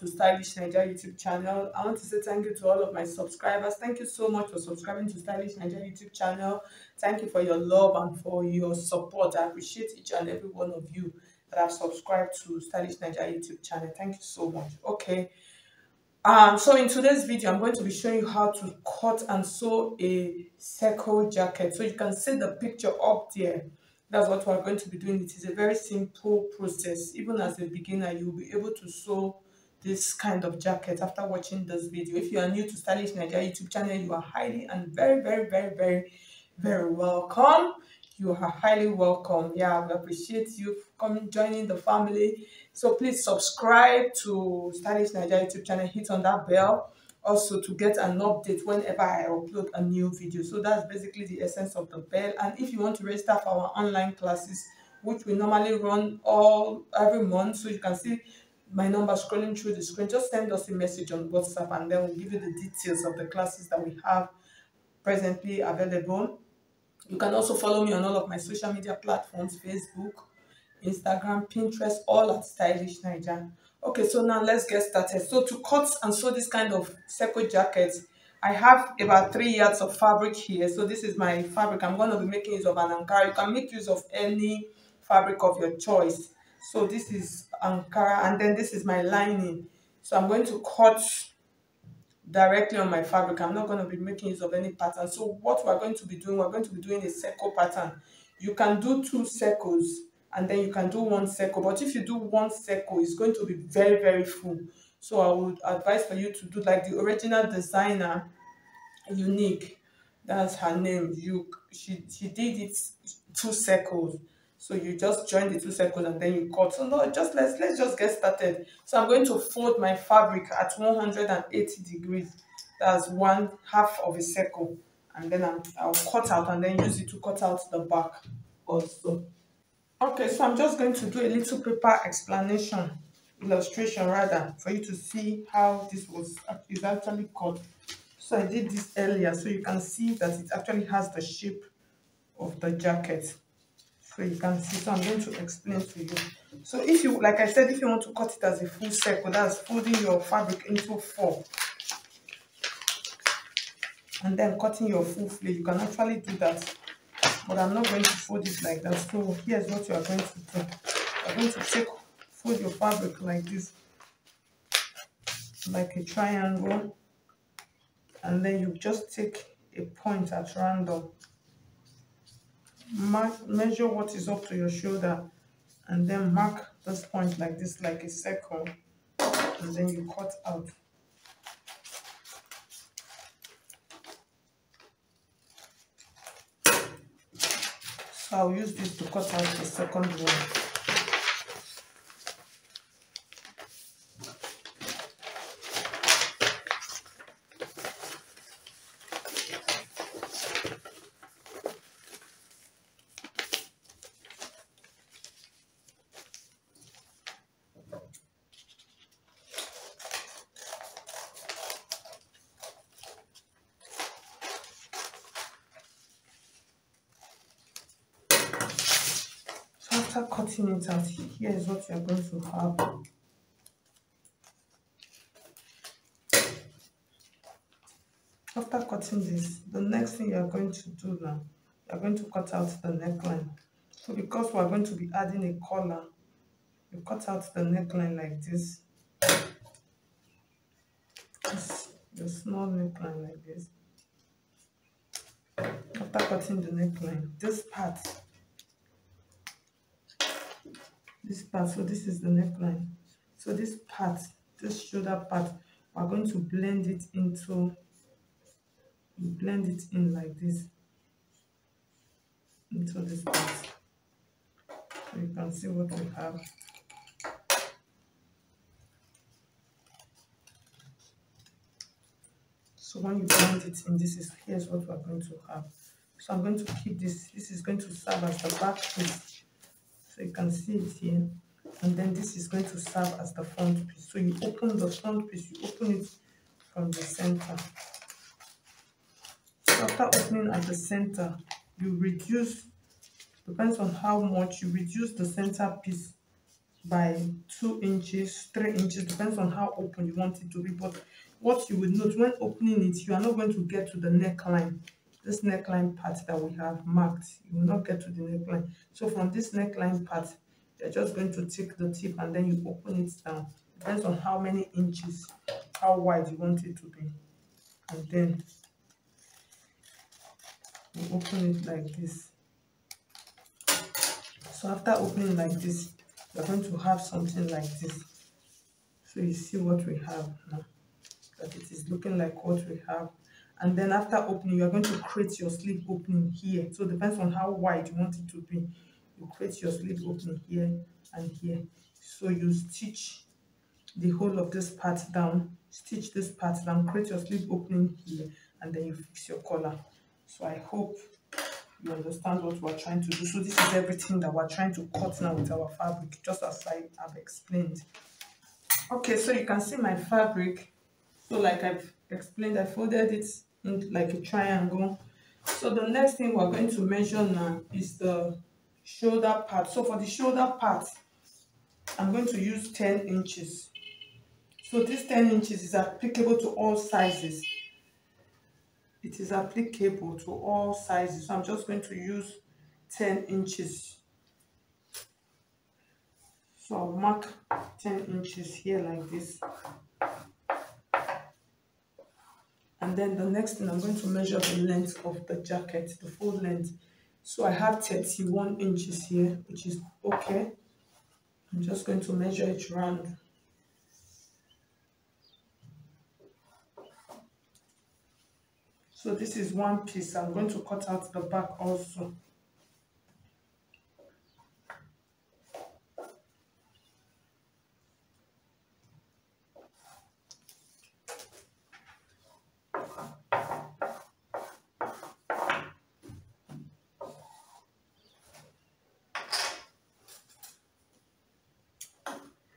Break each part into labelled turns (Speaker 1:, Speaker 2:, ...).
Speaker 1: to Stylish Naija YouTube channel. I want to say thank you to all of my subscribers. Thank you so much for subscribing to Stylish Naija YouTube channel. Thank you for your love and for your support. I appreciate each and every one of you that have subscribed to Stylish Naija YouTube channel. Thank you so much. Okay. So in today's video, I'm going to be showing you how to cut and sew a circle jacket. So you can see the picture up there. That's what we're going to be doing. It is a very simple process. Even as a beginner, you'll be able to sew this kind of jacket after watching this video. If you are new to Stylish Naija YouTube channel, you are highly and very welcome. You are highly welcome. Yeah, we appreciate you coming joining the family. So please subscribe to Stylish Naija YouTube channel, hit on that bell also to get an update whenever I upload a new video. So that's basically the essence of the bell. And if you want to register for our online classes, which we normally run every month, so you can see my number scrolling through the screen, just send us a message on WhatsApp and then we'll give you the details of the classes that we have presently available. You can also follow me on all of my social media platforms, Facebook, Instagram, Pinterest, all at Stylish Naija. Okay, so now let's get started. So to cut and sew this kind of circle jacket, I have about 3 yards of fabric here. So this is my fabric. I'm going to be making use of an Ankara. You can make use of any fabric of your choice. So this is Ankara, and then this is my lining. So I'm going to cut directly on my fabric. I'm not going to be making use of any pattern. So what we're going to be doing, we're going to be doing a circle pattern. You can do 2 circles and then you can do 1 circle, but if you do 1 circle, it's going to be very full. So I would advise for you to do like the original designer, Unique, that's her name. She did it 2 circles. So you just join the 2 circles and then you cut. So no, just let's just get started. So I'm going to fold my fabric at 180 degrees. That's 1/2 of a circle. And then I'll cut out and then use it to cut out the back also. Okay, so I'm just going to do a little paper illustration rather, for you to see how this is actually cut. So I did this earlier, so you can see that it actually has the shape of the jacket. So you can see, so I'm going to explain to you. So if you, like I said, if you want to cut it as a full circle, that's folding your fabric into 4 and then cutting your full flare. You can actually do that, but I'm not going to fold it like that. So here's what you are going to do. You're going to fold your fabric like this, like a triangle, and then you just take a point at random. Measure what is up to your shoulder and then mark this point like this, like a circle, and then you cut out. So I'll use this to cut out the second one. After cutting it out, here is what you are going to have. After cutting this, the next thing you are going to do now, you are going to cut out the neckline. So because we are going to be adding a collar, you cut out the neckline like this. The small neckline like this. After cutting the neckline, this part, so this is the neckline. So this part, this shoulder part, we're going to blend it in like this into this part. So you can see what we have. So when you blend it in, here's what we're going to have. So I'm going to keep this. This is going to serve as the back piece. So you can see it here. And then this is going to serve as the front piece. So you open the front piece, you open it from the center. So after opening at the center, you reduce, depends on how much you reduce the center piece by 2 inches, 3 inches, depends on how open you want it to be. But what you will note when opening it, you are not going to get to the neckline. This neckline part that we have marked, you will not get to the neckline. So from this neckline part, you're just going to take the tip and then you open it down. Depends on how many inches, how wide you want it to be. And then you open it like this. So after opening like this, you're going to have something like this. So you see what we have now, that it is looking like what we have. And then after opening, you're going to create your sleeve opening here. So it depends on how wide you want it to be. You create your sleeve opening here and here. So you stitch the whole of this part down, stitch this part down, create your sleeve opening here, and then you fix your collar. So I hope you understand what we're trying to do. So this is everything that we're trying to cut now with our fabric, just as I have explained. Okay, so you can see my fabric. So like I've explained, I folded it in like a triangle. So the next thing we're going to measure now is the shoulder part. So for the shoulder part, I'm going to use 10 inches. So this 10 inches is applicable to all sizes. It is applicable to all sizes. So I'm just going to use 10 inches. So I'll mark 10 inches here like this. And then the next thing, I'm going to measure the length of the jacket, the full length. So I have 31 inches here, which is okay. I'm just going to measure it round. So this is one piece. I'm going to cut out the back also.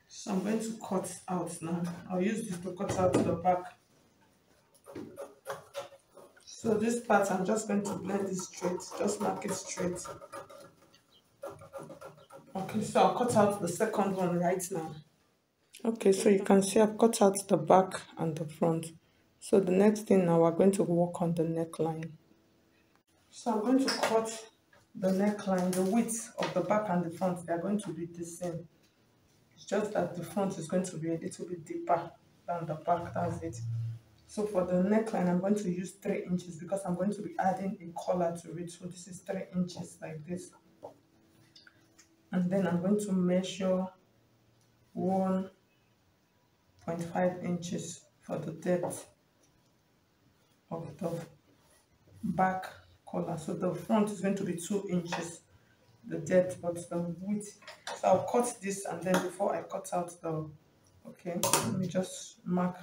Speaker 1: So I'm going to cut out now. I'll use this to cut out the back. So this part, I'm just going to blend it straight, just mark it straight. Okay, so I'll cut out the second one right now. Okay, so you can see I've cut out the back and the front. So the next thing now, we're going to work on the neckline. So I'm going to cut the neckline, the width of the back and the front, they are going to be the same. It's just that the front is going to be a little bit deeper than the back, that's it. So for the neckline, I'm going to use 3 inches because I'm going to be adding a collar to it. So this is 3 inches like this. And then I'm going to measure 1.5 inches for the depth of the back collar. So the front is going to be 2 inches, the depth, but the width. So I'll cut this, and then before I cut out the, okay, let me just mark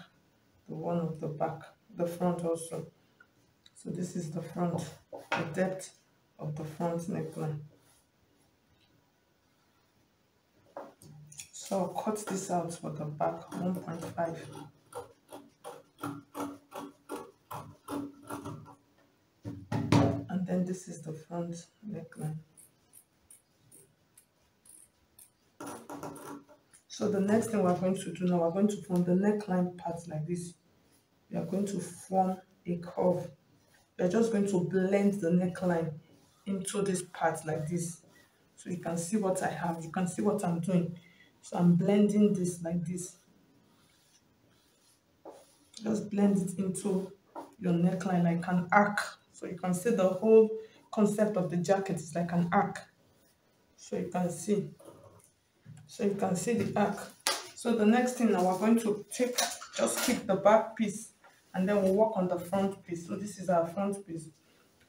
Speaker 1: the one of the back, the front also. So this is the front, the depth of the front neckline. So I'll cut this out for the back, 1.5. And then this is the front neckline. So the next thing we're going to do now, we're going to form the neckline part like this. We are going to form a curve. We're just going to blend the neckline into this part like this. So you can see what I have, you can see what I'm doing. So I'm blending this like this. Just blend it into your neckline like an arc. So you can see the whole concept of the jacket is like an arc. So you can see. So you can see the arc. So the next thing now, we're going to just keep the back piece and then we'll work on the front piece. So this is our front piece.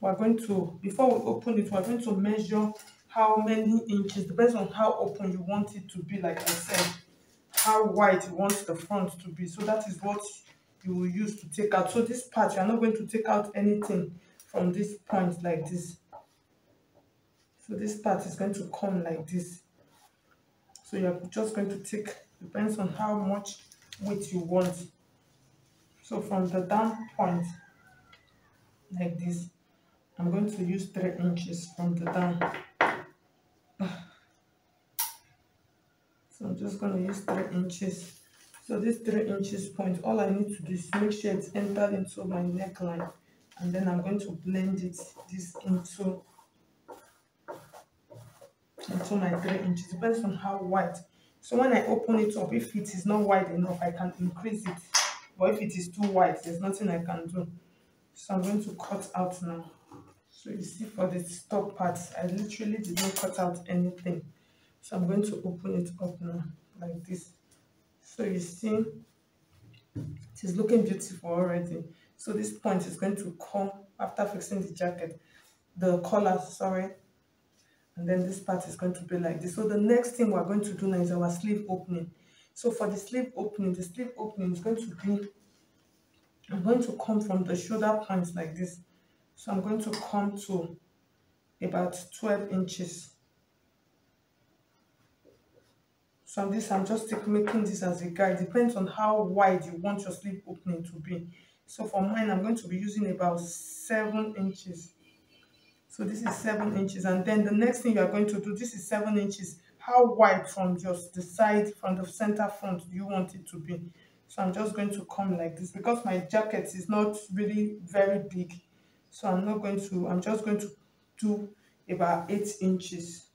Speaker 1: We're going to, before we open it, we're going to measure how many inches, depends on how open you want it to be, like I said, how wide you want the front to be. So that is what you will use to take out. So this part, you're not going to take out anything from this point like this. So this part is going to come like this. So you're just going to take, depends on how much width you want. So from the down point, like this, I'm going to use 3 inches from the down. So I'm just going to use 3 inches. So this 3 inches point, all I need to do is make sure it's entered into my neckline, and then I'm going to blend this into my 3 inches. Depends on how wide. So when I open it up, if it is not wide enough, I can increase it. But if it is too wide, there's nothing I can do. So I'm going to cut out now. So you see, for the top part, I literally did not cut out anything. So I'm going to open it up now, like this. So you see, it is looking beautiful already. So this point is going to come after fixing the jacket, the collar, sorry. And then this part is going to be like this. So the next thing we're going to do now is our sleeve opening. So for the sleeve opening is going to be, I'm going to come from the shoulder points like this. So I'm going to come to about 12 inches. So I'm just making this as a guide. Depends on how wide you want your sleeve opening to be. So for mine, I'm going to be using about 7 inches. So this is 7 inches, and then the next thing you are going to do, this is 7 inches. How wide from just the side, from the center front, do you want it to be? So I'm just going to come like this because my jacket is not really very big. So I'm just going to do about 8 inches.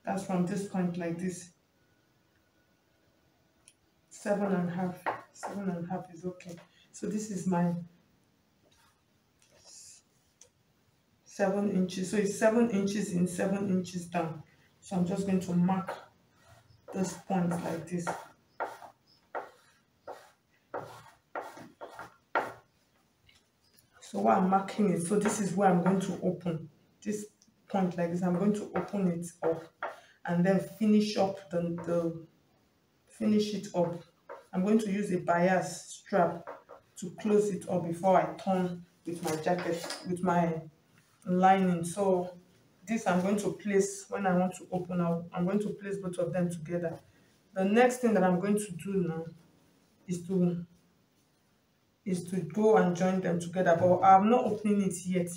Speaker 1: That's from this point like this. 7.5. 7.5 is okay. So this is my 7 inches. So it's 7 inches in, 7 inches down. So I'm just going to mark this point like this. So while I'm marking it, so this is where I'm going to open this point like this. I'm going to open it up and then finish up finish it up. I'm going to use a bias strap to close it up before I turn with my jacket, with my lining. So this I'm going to place when I want to open out. I'm going to place both of them together. The next thing that I'm going to do now is to go and join them together, but I'm not opening it yet.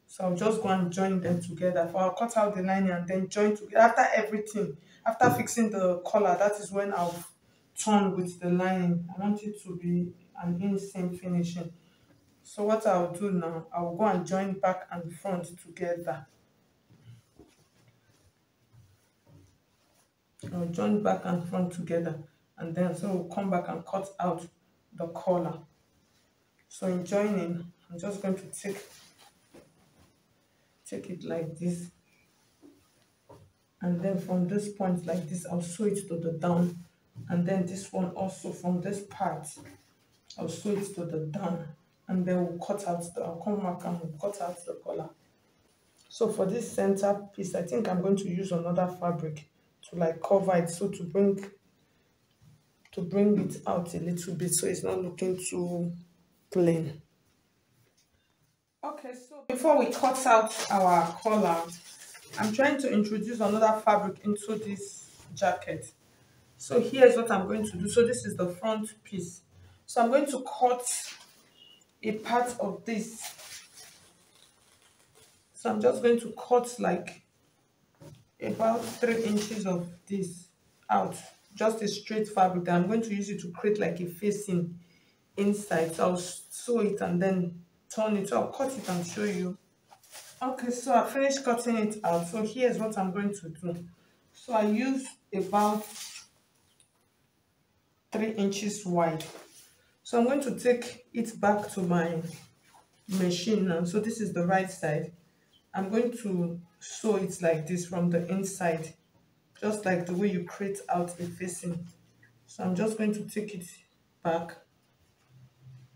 Speaker 1: So I'll just go and join them together. I'll cut out the lining and then join together. After everything, after fixing the collar, that is when I'll turn with the lining. I want it to be an inseam finishing. So what I'll do now, I'll go and join back and front together. I'll join back and front together, and then so we'll come back and cut out the collar. So in joining, I'm just going to take it like this, and then from this point like this, I'll sew it to the down, and then this one also from this part, I'll sew it to the down, and then we'll cut out I'll come back and we'll cut out the collar. So for this center piece, I think I'm going to use another fabric to like cover it, so to bring it out a little bit so it's not looking too plain. Okay, so before we cut out our collar, I'm trying to introduce another fabric into this jacket. So here's what I'm going to do. So this is the front piece. So I'm going to cut a part of this. So I'm just going to cut like about 3 inches of this out. Just a straight fabric. I'm going to use it to create like a facing inside. So I'll sew it and then turn it. So I'll cut it and show you. Okay, so I finished cutting it out. So here's what I'm going to do. So I use about 3 inches wide. So I'm going to take it back to my machine now. So this is the right side. I'm going to sew it like this from the inside, just like the way you create out a facing. So I'm just going to take it back,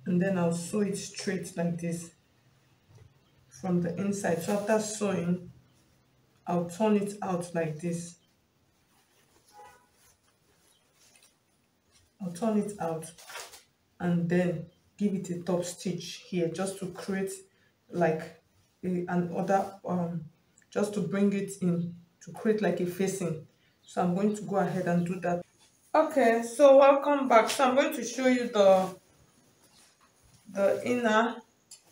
Speaker 1: and then I'll sew it straight like this from the inside. So after sewing, I'll turn it out like this. I'll turn it out and then give it a top stitch here, just to create like just to bring it in, to create like a facing. So I'm going to go ahead and do that. Okay, so welcome back. So I'm going to show you the inner,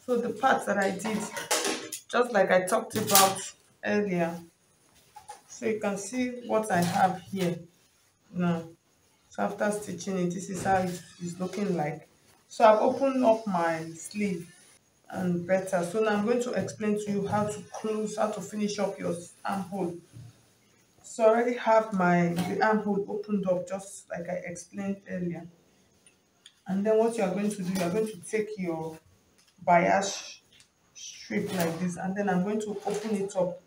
Speaker 1: so the parts that I did, just like I talked about earlier. So you can see what I have here. now. So after stitching it, this is how it is looking like. So I've opened up my sleeve and better. So now I'm going to explain to you how to close, how to finish up your armhole. So I already have my the armhole opened up just like I explained earlier. And then what you are going to do, you are going to take your bias strip like this, and then I'm going to open it up,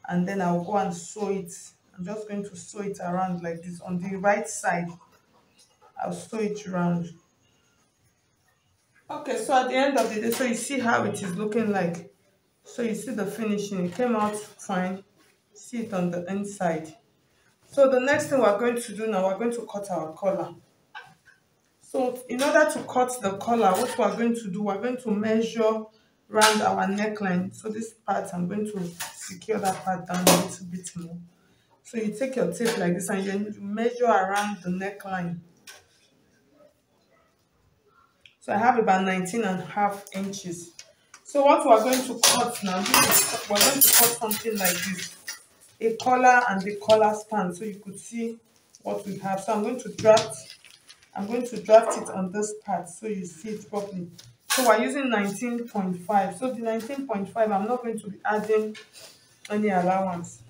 Speaker 1: and then I'll go and sew it. I'm just going to sew it around like this on the right side. I'll sew it around. Okay, so at the end of the day, so you see how it is looking like. So you see the finishing, it came out fine. See it on the inside. So the next thing we're going to do now, we're going to cut our collar. So in order to cut the collar, what we're going to do, we're going to measure around our neckline. So this part, I'm going to secure that part down a little bit more. So you take your tape like this and you measure around the neckline. So I have about 19.5 inches. So what we're going to cut now, we're going to cut something like this. A collar and the collar stand, so you could see what we have. So I'm going to draft it on this part so you see it properly. So we're using 19.5. So the 19.5, I'm not going to be adding any allowance.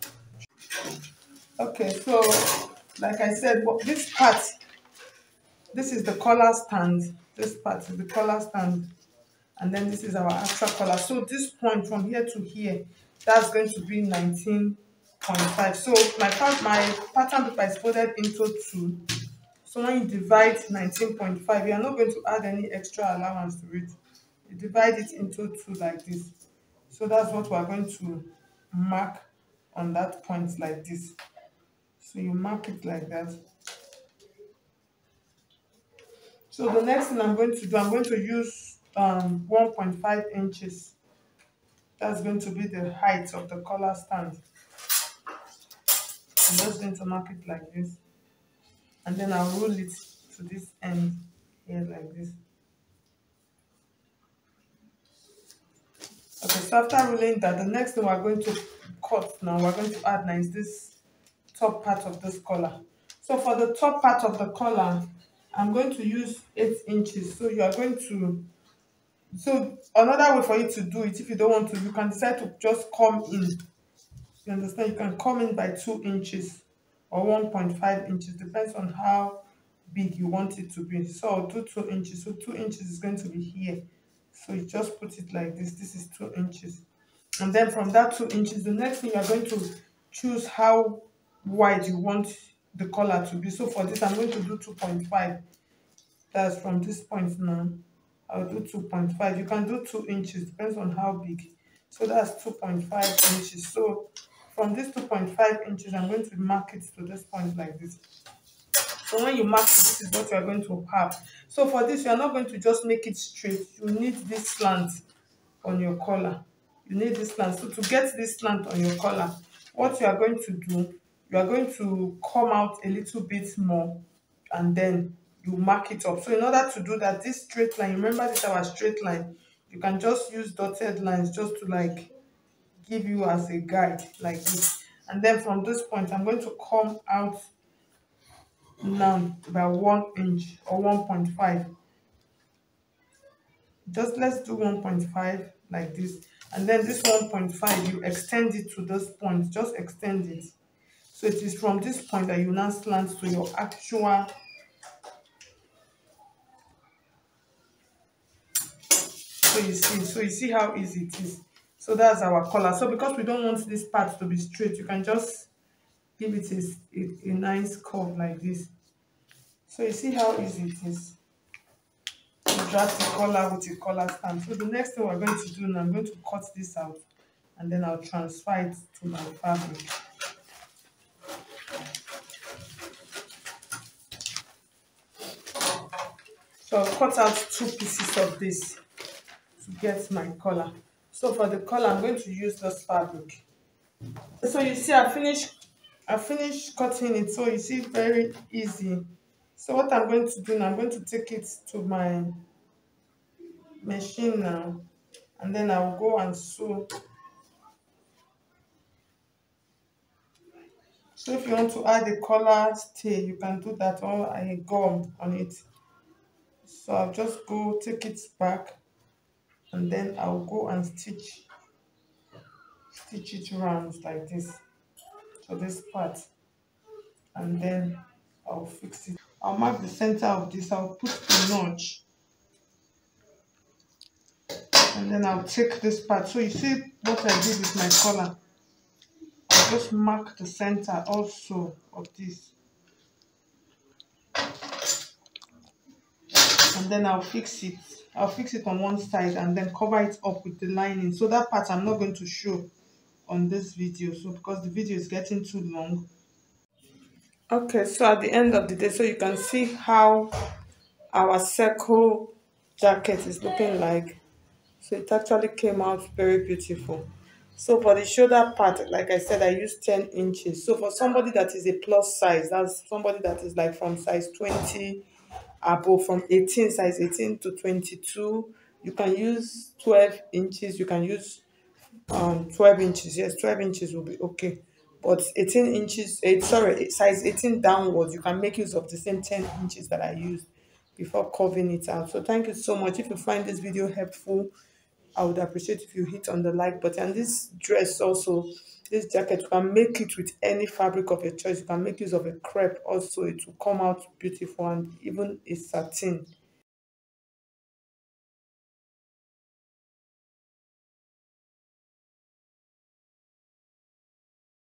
Speaker 1: Okay, so like I said, this part, this is the collar stand. This part is the collar stand. And then this is our actual collar. So this point from here to here, that's going to be 19.5. So my pattern paper is folded into two. So when you divide 19.5, you are not going to add any extra allowance to it. You divide it into two like this. So that's what we are going to mark on that point like this. So you mark it like that. So the next thing I'm going to do, I'm going to use 1.5 inches. That's going to be the height of the collar stand. I'm just going to mark it like this. And then I'll roll it to this end here like this. Okay, so after rolling that, the next thing we're going to cut now, we're going to add now is this top part of this collar. So for the top part of the collar, I'm going to use 8 inches. So you are going to, so another way for you to do it, if you don't want to, you can decide to just come in. You understand? You can come in by 2 inches or 1.5 inches, depends on how big you want it to be. So I'll do 2 inches. So 2 inches is going to be here. So you just put it like this. This is 2 inches. And then from that 2 inches, the next thing you're going to choose how wide you want the collar to be. So for this, I'm going to do 2.5. That's from this point now. I'll do 2.5. You can do 2 inches, depends on how big. So that's 2.5 inches. So from this 2.5 inches, I'm going to mark it to this point like this. So when you mark it, this is what you are going to have. So for this, you are not going to just make it straight. You need this slant on your collar. You need this slant. So to get this slant on your collar, what you are going to do, you are going to come out a little bit more, and then you mark it up. So in order to do that, this straight line, remember this is our straight line, you can just use dotted lines just to like give you as a guide like this. And then from this point, I'm going to come out now by 1 inch or 1.5. Just let's do 1.5 like this. And then this 1.5, you extend it to this point. Just extend it. So it is from this point that you now slant to your actual. So you see how easy it is. So that's our collar. So because we don't want this part to be straight, you can just give it a nice curve like this. So you see how easy it is. You draft the collar with a collar stand. So the next thing we're going to do now, I'm going to cut this out, and then I'll transfer it to my fabric. So I'll cut out 2 pieces of this to get my collar. So for the collar, I'm going to use this fabric. So you see I finished cutting it. So you see very easy. So what I'm going to do now, I'm going to take it to my machine now, and then I'll go and sew So if you want to add a collar stay, you can do that, or a gum on it. So I'll just go take it back, and then I'll go and stitch it round like this to this part, and then I'll fix it. I'll mark the center of this. I'll put the notch, and then I'll take this part. So you see what I did with my collar. I'll just mark the center also of this, and then I'll fix it. I'll fix it on one side and then cover it up with the lining. So that part I'm not going to show on this video, so because the video is getting too long. Okay, so at the end of the day, so you can see how our circle jacket is looking like. So it actually came out very beautiful. So for the shoulder part, like I said, I used 10 inches. So for somebody that is a plus size, that's somebody that is like from size 20 above, from 18, size 18 to 22, you can use 12 inches. You can use 12 inches. Yes, 12 inches will be okay. But 18 inches, sorry, size 18 downwards, you can make use of the same 10 inches that I used before curving it out. So thank you so much. If you find this video helpful, I would appreciate if you hit on the like button. And this dress also, this jacket, you can make it with any fabric of your choice. You can make use of a crepe also. It will come out beautiful, and even a satin.